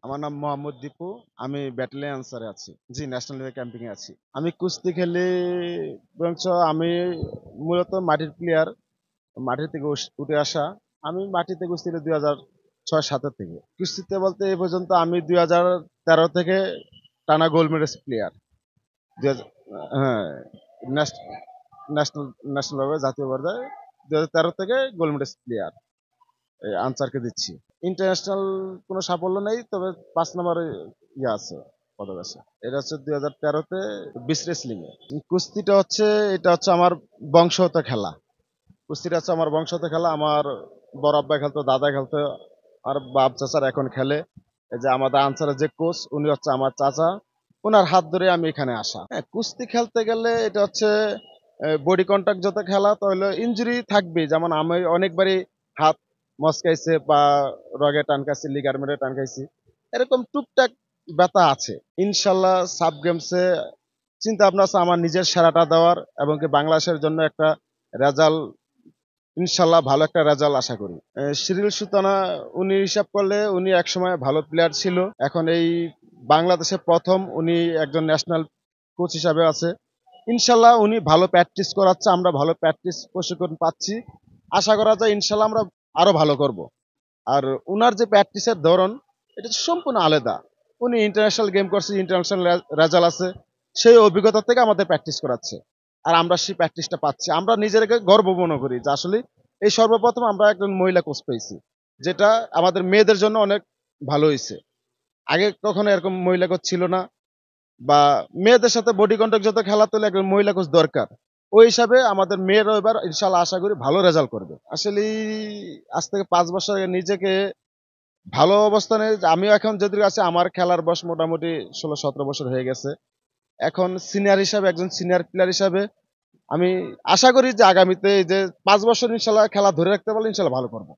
আমার নাম মোহাম্মদ দীপু। আমি ব্যাটালিয়ন আনসারে আছি। জি, ন্যাশনাল লেভেল ক্যাম্পিং এ আছি। আমি কুস্তি খেলি বরঞ্চ আমি মূলত মাটির প্লেয়ার। মাটি থেকে উঠে আসা। আমি মাটিতে কুস্তি খেলি 2006-07 থেকে। কুস্তিতে বলতে এই পর্যন্ত আমি 2013 থেকে টানা গোল্ড মেডেল প্লেয়ার। 2000 হ্যাঁ, ন্যাশ- ন্যাশনাল ন্যাশনাল লেভেল জাতীয় পর্যায়ে 2013 থেকে গোল্ড মেডেল প্লেয়ার আনসারকে দিচ্ছি। ইন্টারন্যাশনাল কোনো সাফল্য নেই, তবে 5 নম্বরে ইয়ে আছে, পদক আছে। এটা হচ্ছে 2013-তে বিচ রেসলিং এ। কুস্তিটা হচ্ছে এটা হচ্ছে আমার বংশগত খেলা। কুস্তিটা হচ্ছে আমার বংশগত খেলা। আমার বড় আব্বা খেলতো, দাদা খেলতো, আর বাপ চাচার এখন খেলে। এই যে আমাদের আনসারের যে কোচ, উনি হচ্ছে আমার চাচা। ওনার হাত ধরে আমি এখানে আসা। হ্যাঁ, কুস্তি খেলতে গেলে এটা হচ্ছে বডি কন্টাক্ট যত খেলা, তাহলে ইনজুরি থাকবে। যেমন আমি অনেকবারই হাত মচকাইছে বা রগে টান খাইছি, লিগারমেন্টে টান খাইছি, এরকম টুকটাক ব্যথা আছে। ইনশাল্লাহ সাব গেমসে চিন্তা ভাবনা আছে আমার নিজের সেরাটা দেওয়ার, এবং কি বাংলাদেশের জন্য একটা রেজাল্ট, ইনশাল্লাহ ভালো একটা রেজাল্ট আশা করি। শিরিল সুলতানা, উনি হিসাব করলে উনি একসময় ভালো প্লেয়ার ছিল। এখন এই বাংলাদেশে প্রথম উনি একজন ন্যাশনাল কোচ হিসাবে আছে। ইনশাল্লাহ উনি ভালো প্র্যাকটিস করাচ্ছে, আমরা ভালো প্র্যাকটিস প্রশিক্ষণ পাচ্ছি। আশা করা যায় ইনশাল্লাহ আমরা আরো ভালো করব। আর উনার যে প্র্যাকটিসের ধরন, এটা সম্পূর্ণ আলাদা। উনি ইন্টারন্যাশনাল গেম করছে, ইন্টারন্যাশনাল রেজাল্ট আছে, সেই অভিজ্ঞতা থেকে আমাদের প্র্যাকটিস করাচ্ছে। আর আমরা সেই প্র্যাকটিসটা পাচ্ছি, আমরা নিজেদেরকে গর্ব মনে করি যে আসলে এই সর্বপ্রথম আমরা একজন মহিলা কোচ পেয়েছি, যেটা আমাদের মেয়েদের জন্য অনেক ভালো হয়েছে। আগে কখনো এরকম মহিলা কোচ ছিল না, বা মেয়েদের সাথে বডি কন্ট্যাক্ট যত খেলা, তোলে একজন মহিলা কোচ দরকার। ওই হিসাবে আমাদের মেয়েরাও এবার ইনশাল্লাহ আশা করি ভালো রেজাল্ট করবে। আসলে আজ থেকে 5 বছর আগে নিজেকে ভালো অবস্থানে, আমিও এখন যদি আছে, আমার খেলার বয়স মোটামুটি 16-17 বছর হয়ে গেছে। এখন সিনিয়র হিসাবে, একজন সিনিয়র প্লেয়ার হিসাবে আমি আশা করি যে আগামীতে এই যে 5 বছর ইনশাল্লাহ খেলা ধরে রাখতে পারলে ইনশাল্লাহ ভালো করবো।